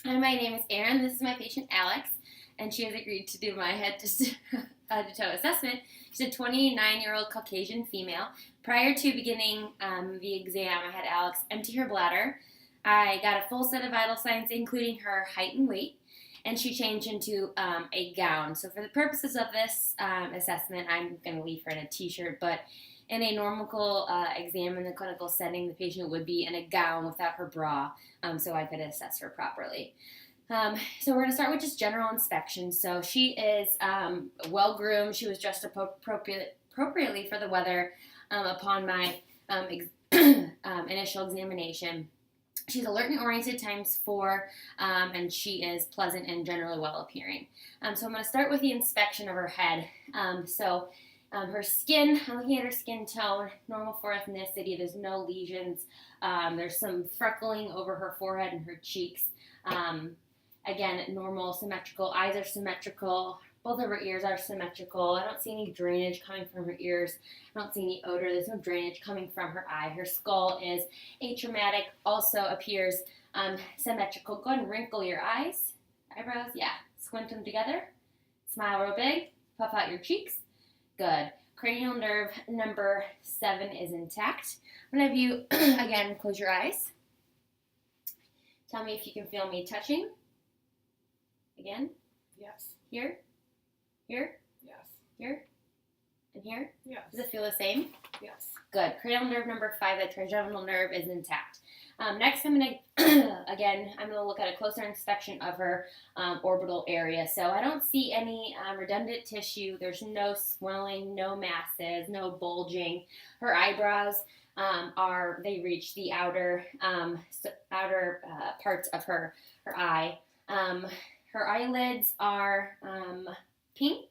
Hi, my name is Erin. This is my patient Alex, and she has agreed to do my head-to-toe assessment. She's a 29-year-old Caucasian female. Prior to beginning the exam, I had Alex empty her bladder. I got a full set of vital signs, including her height and weight, and she changed into a gown. So for the purposes of this assessment, I'm going to leave her in a t-shirt, but in a normal exam in the clinical setting, the patient would be in a gown without her bra, so I could assess her properly. So we're going to start with just general inspection. So she is well-groomed. She was dressed appropriately for the weather upon my initial examination. She's alert and oriented ×4, and she is pleasant and generally well-appearing. So I'm going to start with the inspection of her head. Her skin, I'm looking at her skin tone, normal for ethnicity. There's no lesions. There's some freckling over her forehead and her cheeks. Again, normal, symmetrical. Eyes are symmetrical. Both of her ears are symmetrical. I don't see any drainage coming from her ears. I don't see any odor. There's no drainage coming from her eye. Her skull is atraumatic, also appears symmetrical. Go ahead and wrinkle your eyebrows. Yeah. Squint them together. Smile real big. Puff out your cheeks. Good. Cranial nerve number 7 is intact. I'm going to have you, again, close your eyes. Tell me if you can feel me touching. Again. Yes. Here. Here. Yes. Here. And here. Yes. Does it feel the same? Yes. Good. Cranial nerve number 5, the trigeminal nerve, is intact. Next, I'm going to look at a closer inspection of her orbital area. So I don't see any redundant tissue. There's no swelling, no masses, no bulging. Her eyebrows they reach the outer parts of her eye. Her eyelids are pink.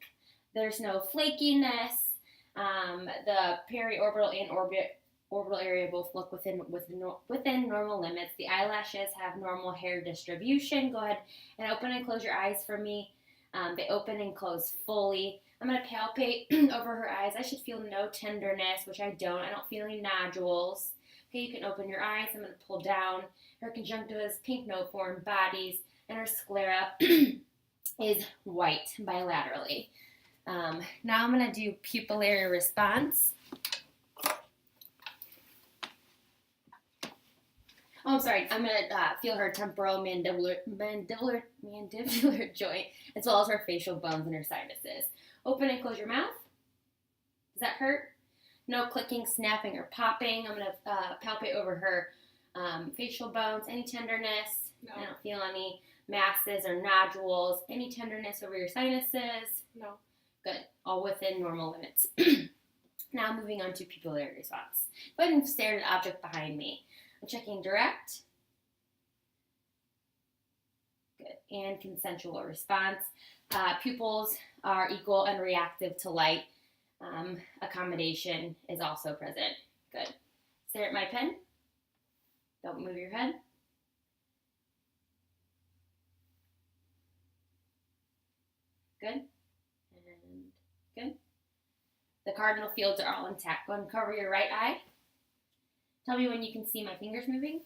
There's no flakiness. The periorbital and orbital area both look within normal limits. The eyelashes have normal hair distribution. Go ahead and open and close your eyes for me. They open and close fully. I'm going to palpate over her eyes. I should feel no tenderness, which I don't. I don't feel any nodules. Okay, you can open your eyes. I'm going to pull down. Her conjunctiva, pink notiform bodies, and her sclera is white bilaterally. Now I'm going to do pupillary response. Oh, I'm sorry. I'm going to feel her temporal mandibular joint, as well as her facial bones and her sinuses. Open and close your mouth. Does that hurt? No clicking, snapping, or popping. I'm going to palpate over her facial bones. Any tenderness? No. I don't feel any masses or nodules. Any tenderness over your sinuses? No. Good. All within normal limits. Now moving on to pupillary response. Go ahead and stare at an object behind me. I'm checking direct. Good. And consensual response. Pupils are equal and reactive to light. Accommodation is also present. Good. Stare at my pen. Don't move your head. Good. And good. The cardinal fields are all intact. Go ahead and cover your right eye. Tell me when you can see my fingers moving.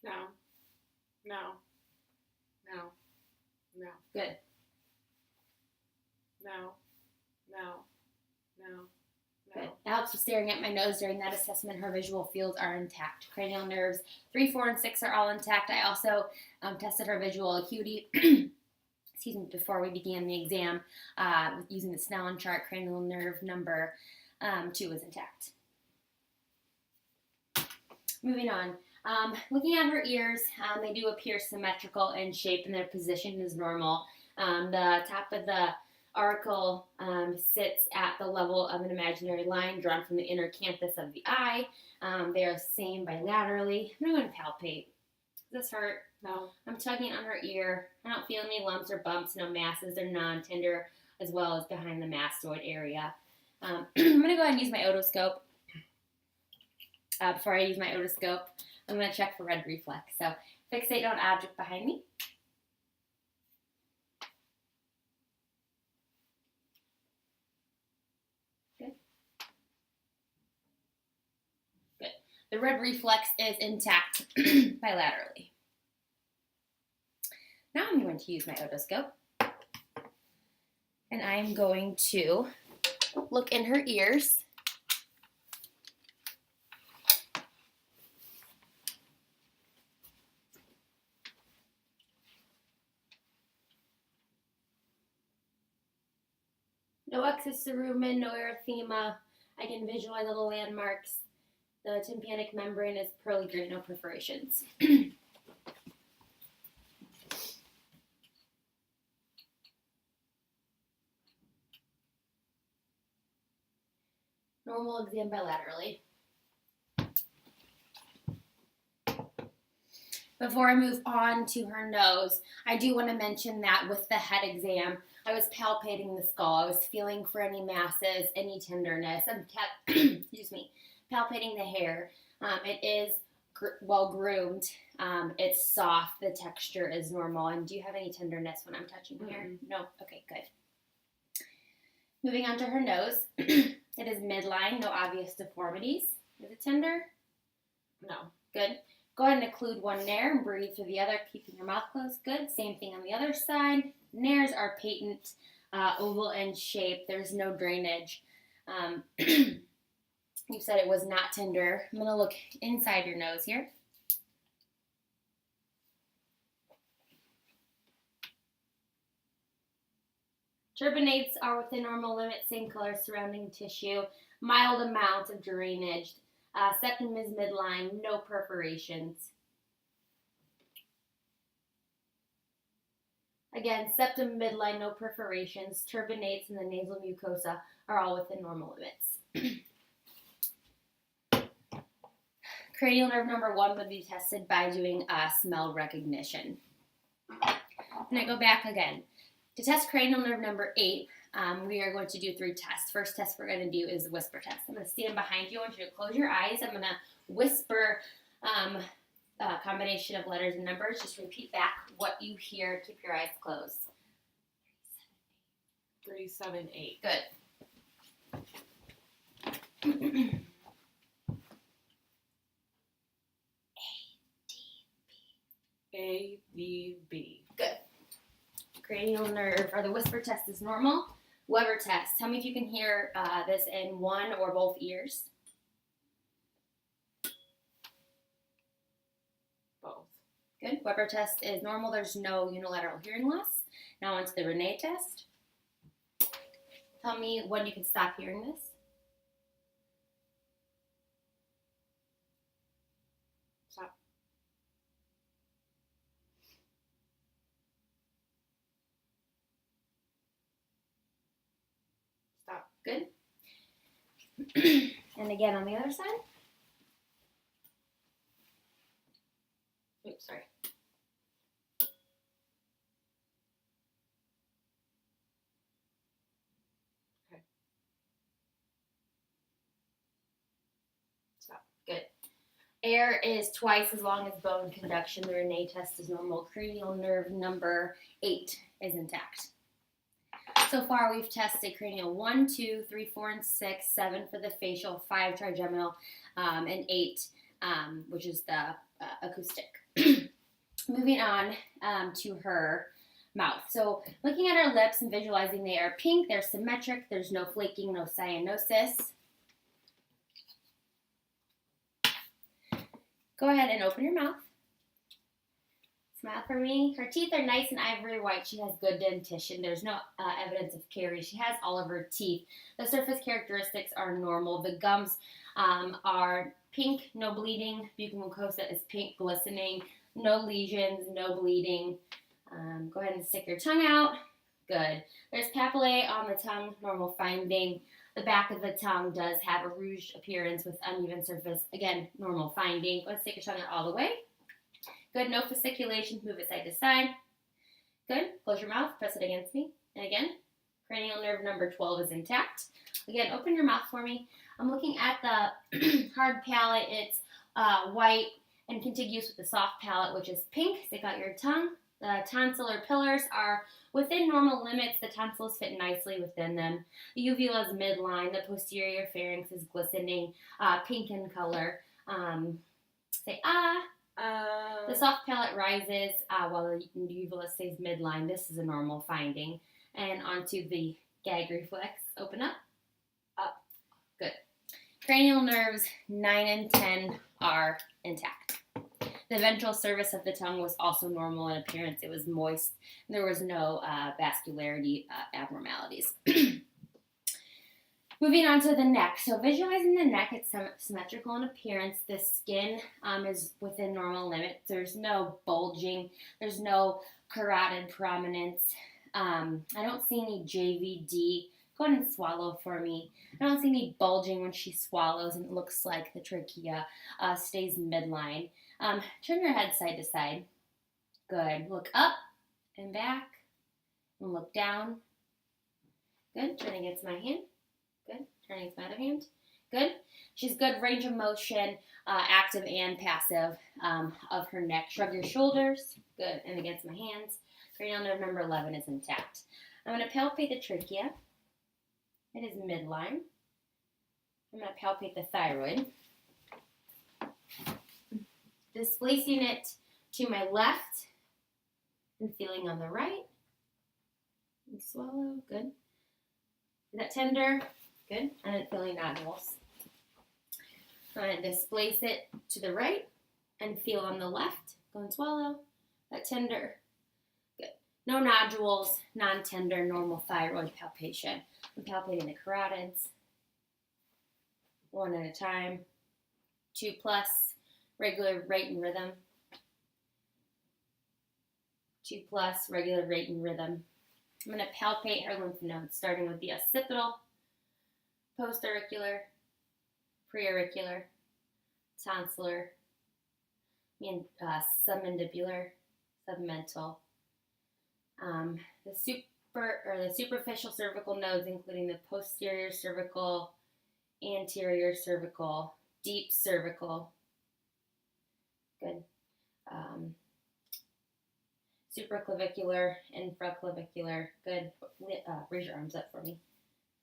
No. No. No. No. Good. No. No. No. Good. It helps with staring at my nose during that assessment. Her visual fields are intact. Cranial nerves 3, 4, and 6 are all intact. I also tested her visual acuity excuse me, before we began the exam using the Snellen chart. Cranial nerve number 2 is intact. Moving on. Looking at her ears, they do appear symmetrical in shape and their position is normal. The top of the auricle sits at the level of an imaginary line drawn from the inner canthus of the eye. They are the same bilaterally. I'm going to palpate. Does this hurt? No. I'm tugging on her ear. I don't feel any lumps or bumps, no masses. They're non-tender, as well as behind the mastoid area. I'm going to go ahead and use my otoscope. Before I use my otoscope, I'm going to check for red reflex. So fixate on object behind me. Good. Good. The red reflex is intact bilaterally. Now I'm going to use my otoscope. And I'm going to look in her ears. No excess cerumen, no erythema. I can visualize all the landmarks. The tympanic membrane is pearly green, no perforations. Normal exam bilaterally. Before I move on to her nose, I do want to mention that with the head exam, I was palpating the skull. I was feeling for any masses, any tenderness. I'm excuse me, palpating the hair. It is well groomed. It's soft. The texture is normal. And do you have any tenderness when I'm touching here? No? Okay, good. Moving on to her nose. It is midline, no obvious deformities. Is it tender? No. Good. Go ahead and occlude one nair and breathe through the other, keeping your mouth closed. Good. Same thing on the other side. Nairs are patent, oval in shape. There's no drainage. You said it was not tender. I'm going to look inside your nose here. Turbinates are within normal limits, same color surrounding tissue, mild amount of drainage. Septum is midline, no perforations. Again, septum midline, no perforations. Turbinates and the nasal mucosa are all within normal limits. Cranial nerve number 1 would be tested by doing smell recognition. And I go back again. To test cranial nerve number 8, we are going to do 3 tests. First test we're going to do is the whisper test. I'm going to stand behind you. I want you to close your eyes. I'm going to whisper a combination of letters and numbers. Just repeat back what you hear. Keep your eyes closed. 3, 7, 8. Good. A, D, B. Good. Cranial nerve, or the whisper test is normal. Weber test. Tell me if you can hear this in one or both ears. Both. Good. Weber test is normal. There's no unilateral hearing loss. Now on to the Renee test. Tell me when you can stop hearing this. Stop. Stop. Good. And again on the other side. Oops, sorry. Okay. Stop. Good. Air is twice as long as bone conduction. The Renee test is normal. Cranial nerve number 8 is intact. So far, we've tested cranial 1, 2, 3, 4, and 6, 7 for the facial, 5 trigeminal, and 8, which is the acoustic. Moving on to her mouth. So looking at her lips and visualizing they are pink, they're symmetric, there's no flaking, no cyanosis. Go ahead and open your mouth. Smile for me. Her teeth are nice and ivory white. She has good dentition. There's no evidence of caries. She has all of her teeth. The surface characteristics are normal. The gums are pink, no bleeding. Buccal mucosa is pink, glistening. No lesions, no bleeding. Go ahead and stick your tongue out. Good. There's papillae on the tongue, normal finding. The back of the tongue does have a rouge appearance with uneven surface. Again, normal finding. Go ahead and stick your tongue out all the way. Good. No fasciculation. Move it side to side. Good. Close your mouth. Press it against me. And again, cranial nerve number 12 is intact. Again, open your mouth for me. I'm looking at the hard palate. It's white and contiguous with the soft palate, which is pink. Stick out your tongue. The tonsillar pillars are within normal limits. The tonsils fit nicely within them. The uvula is midline. The posterior pharynx is glistening, pink in color. Say ah. The soft palate rises while the uvula stays midline. This is a normal finding. And onto the gag reflex. Open up. Up. Good. Cranial nerves 9 and 10 are intact. The ventral surface of the tongue was also normal in appearance. It was moist. And there was no vascularity abnormalities. Moving on to the neck. So visualizing the neck, it's symmetrical in appearance. The skin is within normal limits. There's no bulging. There's no carotid prominence. I don't see any JVD. Go ahead and swallow for me. I don't see any bulging when she swallows, and it looks like the trachea stays midline. Turn your head side to side. Good. Look up and back and look down. Good. Turn against my hand. Good. Turning to my other hand. Good. She's good range of motion, active and passive of her neck. Shrug your shoulders. Good. And against my hands. Cranial nerve number 11 is intact. I'm going to palpate the trachea. It is midline. I'm going to palpate the thyroid. Displacing it to my left and feeling on the right. And swallow. Good. Is that tender? Good. And then feeling nodules. I'm going to displace it to the right and feel on the left. Go and swallow. That tender. Good. No nodules, non-tender, normal thyroid palpation. I'm palpating the carotids. 1 at a time. 2+, regular rate and rhythm. 2+, regular rate and rhythm. I'm going to palpate her lymph nodes, starting with the occipital, postauricular, preauricular, tonsillar, submandibular, submental. The superficial cervical nodes, including the posterior cervical, anterior cervical, deep cervical. Good. Supraclavicular, infraclavicular. Good. Raise your arms up for me.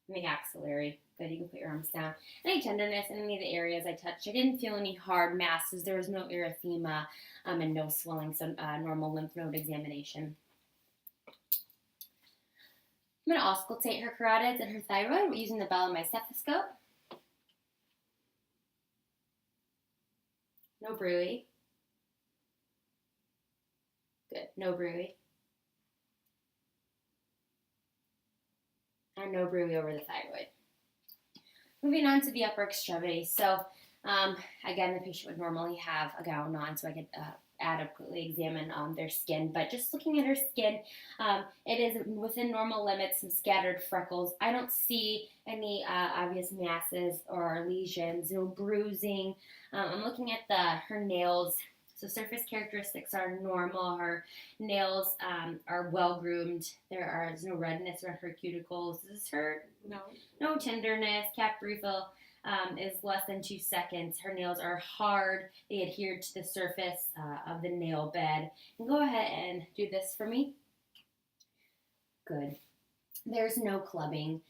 And the axillary. Good. You can put your arms down. Any tenderness in any of the areas I touched. I didn't feel any hard masses. There was no erythema and no swelling. So normal lymph node examination. I'm going to auscultate her carotids and her thyroid using the bell of my stethoscope. No bruit. Good. No bruit. And no bruit over the thyroid. Moving on to the upper extremity. So, again, the patient would normally have a gown on, so I could adequately examine their skin. But just looking at her skin, it is within normal limits, some scattered freckles. I don't see any obvious masses or lesions, no bruising. I'm looking at her nails. So surface characteristics are normal. Her nails are well groomed. There is no redness around her cuticles. Does this hurt? No. No tenderness. Cap refill is less than 2 seconds. Her nails are hard. They adhere to the surface of the nail bed. And go ahead and do this for me. Good. There's no clubbing.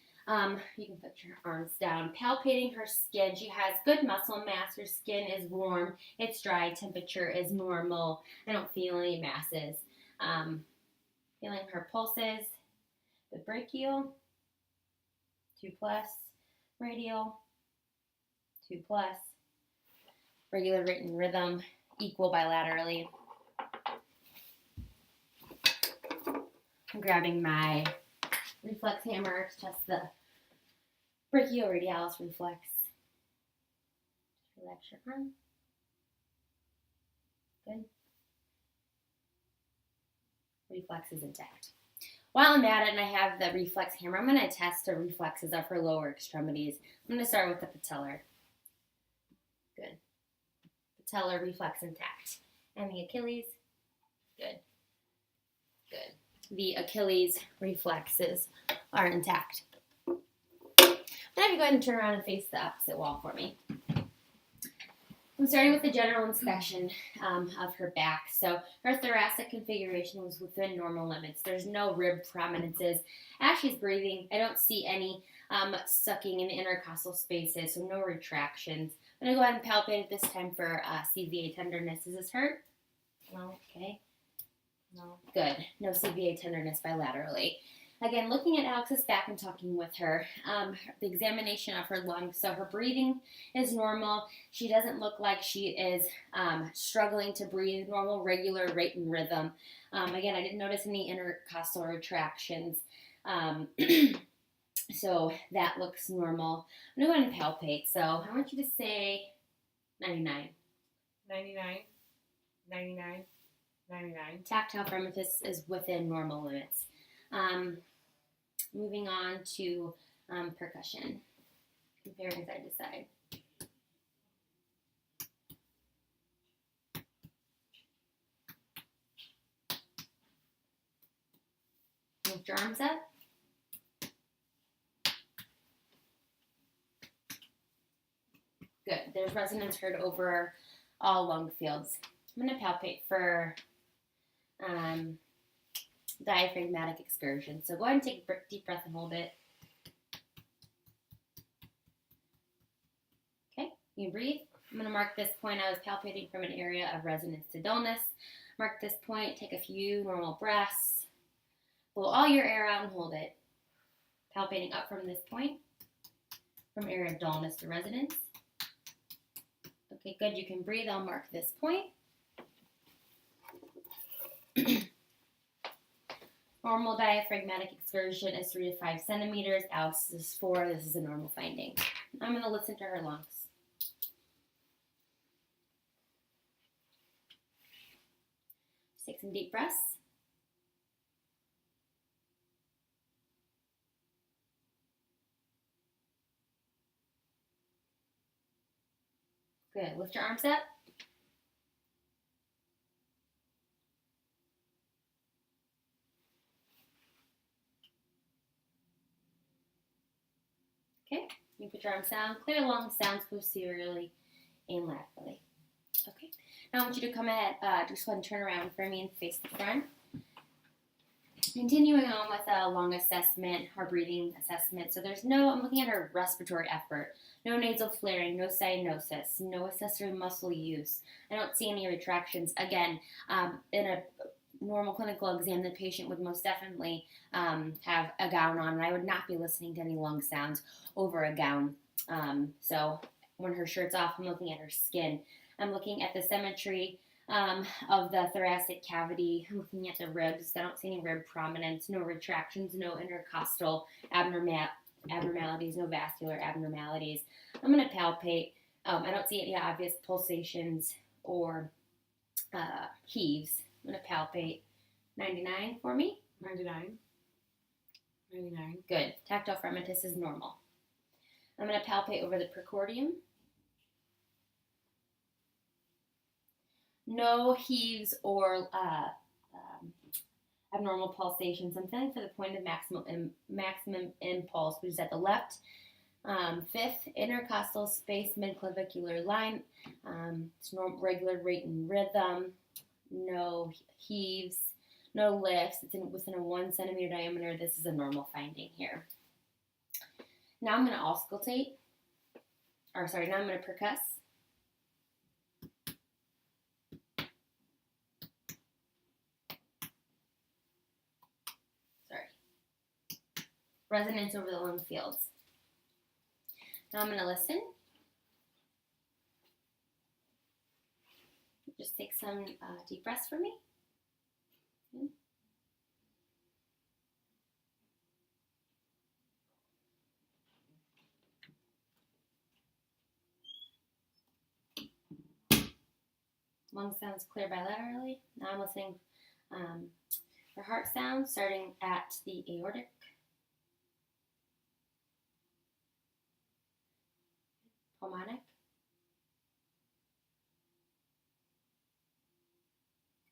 You can put your arms down. Palpating her skin. She has good muscle mass. Her skin is warm. It's dry. Temperature is normal. I don't feel any masses. Feeling her pulses. The brachial. 2+. Radial. 2+. Regular rate and rhythm. Equal bilaterally. I'm grabbing my reflex hammer to test the brachioradialis reflex. Just relax your arm. Good. Reflex is intact. While I'm at it and I have the reflex hammer, I'm going to test the reflexes of her lower extremities. I'm going to start with the patellar. Good. Patellar reflex intact. And the Achilles. Good. Good. The Achilles reflexes are intact. Now you go ahead and turn around and face the opposite wall for me. I'm starting with the general inspection of her back. So her thoracic configuration was within normal limits. There's no rib prominences. As she's breathing, I don't see any sucking in the intercostal spaces, so no retractions. I'm going to go ahead and palpate it this time for CVA tenderness. Does this hurt? No. Okay. No. Good. No CVA tenderness bilaterally. Again, looking at Alex's back and talking with her, the examination of her lungs. So her breathing is normal. She doesn't look like she is struggling to breathe. Normal, regular rate and rhythm. Again, I didn't notice any intercostal retractions. So that looks normal. I'm going to go ahead and palpate. So I want you to say 99. 99. 99. 99. Tactile firmness is within normal limits. Moving on to percussion. Comparing side to side. Lift your arms up. Good. There's resonance heard over all lung fields. I'm going to palpate for diaphragmatic excursion. So go ahead and take a deep breath and hold it. Okay, you can breathe. I'm going to mark this point. I was palpating from an area of resonance to dullness. Mark this point. Take a few normal breaths. Blow all your air out and hold it. Palpating up from this point, from area of dullness to resonance. Okay, good. You can breathe. I'll mark this point. Normal diaphragmatic excursion is 3 to 5 centimeters. Alex is 4. This is a normal finding. I'm going to listen to her lungs. Just take some deep breaths. Good. Lift your arms up. Okay. You put your arms down. Clear lungs, sounds posteriorly and laterally. Okay. Now I want you to come ahead, just go ahead and turn around for me and face the front. Continuing on with a lung assessment, our breathing assessment. So I'm looking at her respiratory effort. No nasal flaring, no cyanosis, no accessory muscle use. I don't see any retractions. Again, in a normal clinical exam, the patient would most definitely have a gown on, and I would not be listening to any lung sounds over a gown. So when her shirt's off, I'm looking at her skin. I'm looking at the symmetry of the thoracic cavity. I'm looking at the ribs. I don't see any rib prominence, no retractions, no intercostal abnormalities, no vascular abnormalities. I'm going to palpate. I don't see any obvious pulsations or heaves. I'm going to palpate. 99 for me. 99. 99. Good. Tactile firmness is normal. I'm going to palpate over the precordium. No heaves or abnormal pulsations. I'm feeling for the point of maximum impulse, which is at the left fifth intercostal space midclavicular line. It's regular rate and rhythm. No heaves, no lifts. It's within a 1 centimeter diameter. This is a normal finding here. Now I'm going to auscultate. Now I'm going to percuss. Resonance over the lung fields. Now I'm going to listen. Just take some deep breaths for me. Lung sounds clear bilaterally. Now I'm listening for heart sounds, starting at the aortic. Pulmonic.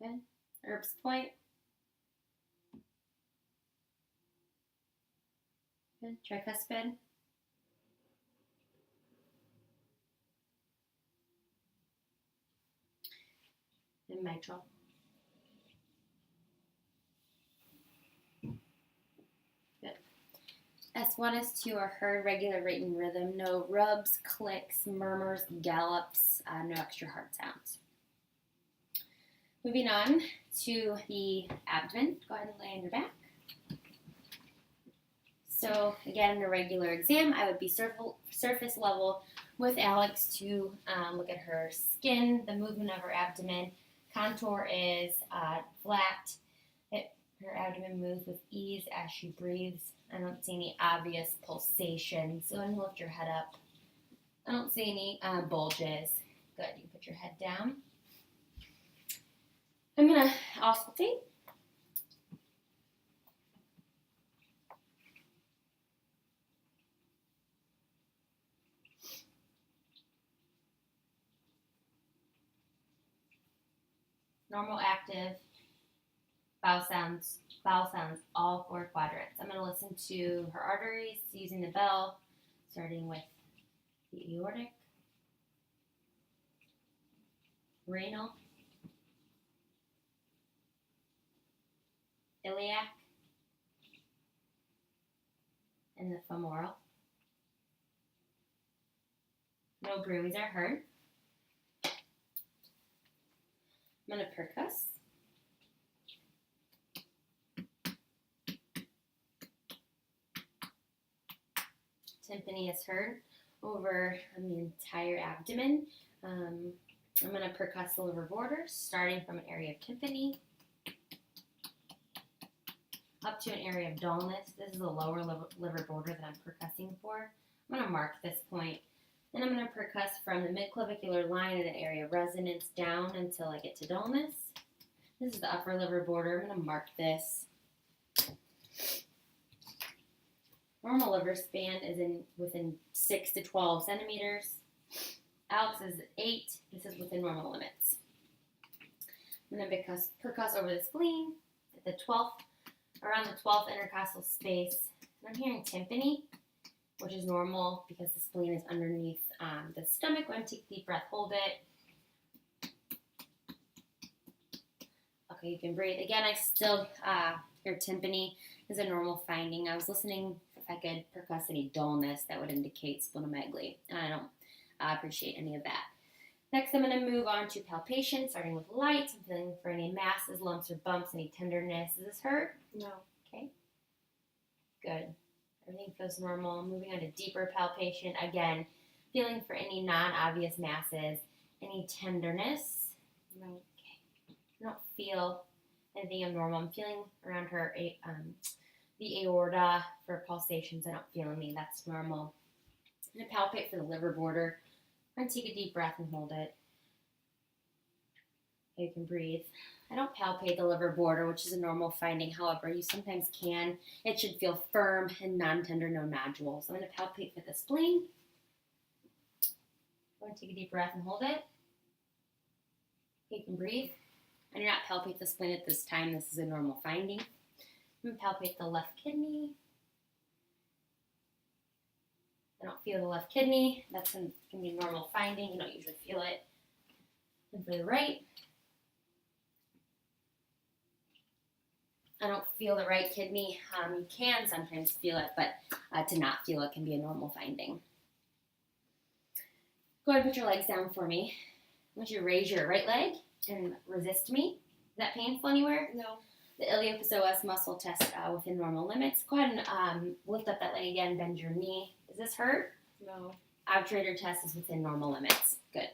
Good. Herb's point. Good. Tricuspid. And mitral. Good. S1, S2 are her regular rate and rhythm. No rubs, clicks, murmurs, gallops, no extra hard sounds. Moving on to the abdomen. Go ahead and lay on your back. So again, in a regular exam, I would be surface level with Alex to look at her skin, the movement of her abdomen. Contour is flat. Her abdomen moves with ease as she breathes. I don't see any obvious pulsations. So go ahead and lift your head up. I don't see any bulges. Good. You put your head down. I'm going to auscultate. Normal, active, vowel sounds, all 4 quadrants. I'm going to listen to her arteries using the bell, starting with the aortic, renal, iliac, and the femoral. No bruits are heard. I'm going to percuss. Tympany is heard over the entire abdomen. I'm going to percuss the liver borders, starting from an area of tympany up to an area of dullness. This is the lower liver border that I'm percussing for. I'm going to mark this point. Then I'm going to percuss from the midclavicular line in the area of resonance down until I get to dullness. This is the upper liver border. I'm going to mark this. Normal liver span is within 6 to 12 centimeters. Alex is 8. This is within normal limits. I'm going to percuss over the spleen at the 12th, around the 12th intercostal space. And I'm hearing tympany, which is normal because the spleen is underneath the stomach. Go ahead and take a deep breath, hold it. Okay, you can breathe. Again, I still hear tympany is a normal finding. I was listening if I could percuss any dullness that would indicate splenomegaly, and I don't appreciate any of that. Next, I'm going to move on to palpation, starting with light. I'm feeling for any masses, lumps, or bumps, any tenderness. Is this hurt? No. Okay. Good. Everything feels normal. Moving on to deeper palpation. Again, feeling for any non-obvious masses, any tenderness. No. Okay. I don't feel anything abnormal. I'm feeling around her the aorta for pulsations. I don't feel any. That's normal. I'm going to palpate for the liver border. I'm going to take a deep breath and hold it. You can breathe. I don't palpate the liver border, which is a normal finding. However, you sometimes can. It should feel firm and non-tender, no nodules. I'm going to palpate for the spleen. Go ahead and take a deep breath and hold it. You can breathe. I do not palpate the spleen at this time. This is a normal finding. I'm going to palpate the left kidney. I don't feel the left kidney. That's going to be a normal finding. You don't usually feel it. And for the right, I don't feel the right kidney. You can sometimes feel it, but to not feel it can be a normal finding. Go ahead and put your legs down for me. I want you to raise your right leg and resist me. Is that painful anywhere? No. The iliopsoas muscle test within normal limits. Go ahead and lift up that leg again, bend your knee. Does this hurt? No. Obturator test is within normal limits. Good.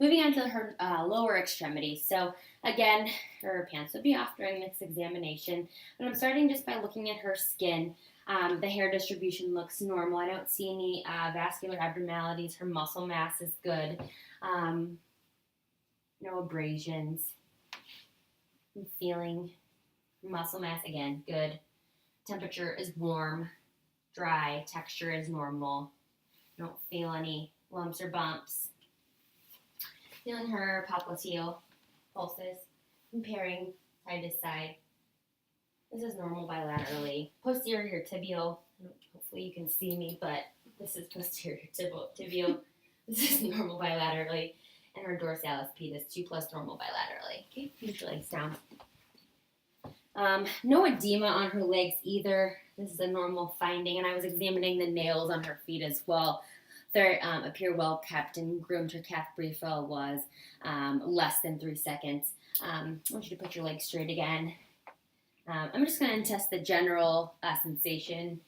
Moving on to her lower extremity. So again, her pants would be off during this examination. But I'm starting just by looking at her skin. The hair distribution looks normal. I don't see any vascular abnormalities. Her muscle mass is good. No abrasions. I'm feeling muscle mass, again, good. Temperature is warm, dry. Texture is normal. I don't feel any lumps or bumps. Feeling her popliteal pulses, comparing side to side. This is normal bilaterally. Posterior tibial, hopefully you can see me, but this is posterior tibial. This is normal bilaterally. And her dorsalis pedis, 2+ normal bilaterally. Okay, put your legs down. No edema on her legs either. This is a normal finding, and I was examining the nails on her feet as well. They appear well kept and groomed. Her calf brief was less than 3 seconds. I want you to put your legs straight again. I'm just going to test the general sensation.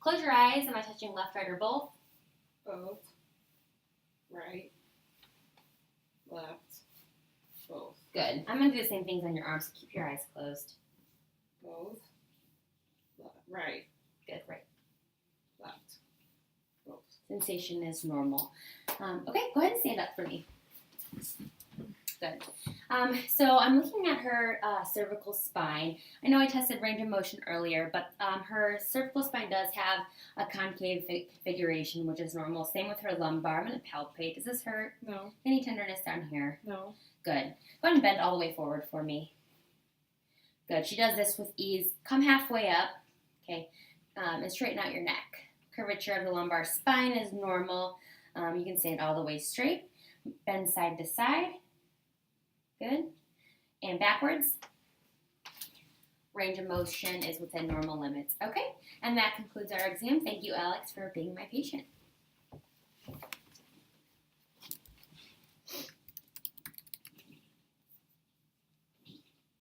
Close your eyes. Am I touching left, right, or both? Both. Right. Left. Both. Good. I'm going to do the same things on your arms, so keep your eyes closed. Both. Right. Good, right. Left. Both. Sensation is normal. Okay, go ahead and stand up for me. Good. So I'm looking at her cervical spine. I know I tested range of motion earlier, but her cervical spine does have a concave configuration, which is normal. Same with her lumbar. I'm going to palpate. Does this hurt? No. Any tenderness down here? No. Good. Go ahead and bend all the way forward for me. Good. She does this with ease. Come halfway up, okay, and straighten out your neck. Curvature of the lumbar spine is normal. You can stand all the way straight. Bend side to side. Good. And backwards. Range of motion is within normal limits. Okay. And that concludes our exam. Thank you, Alex, for being my patient.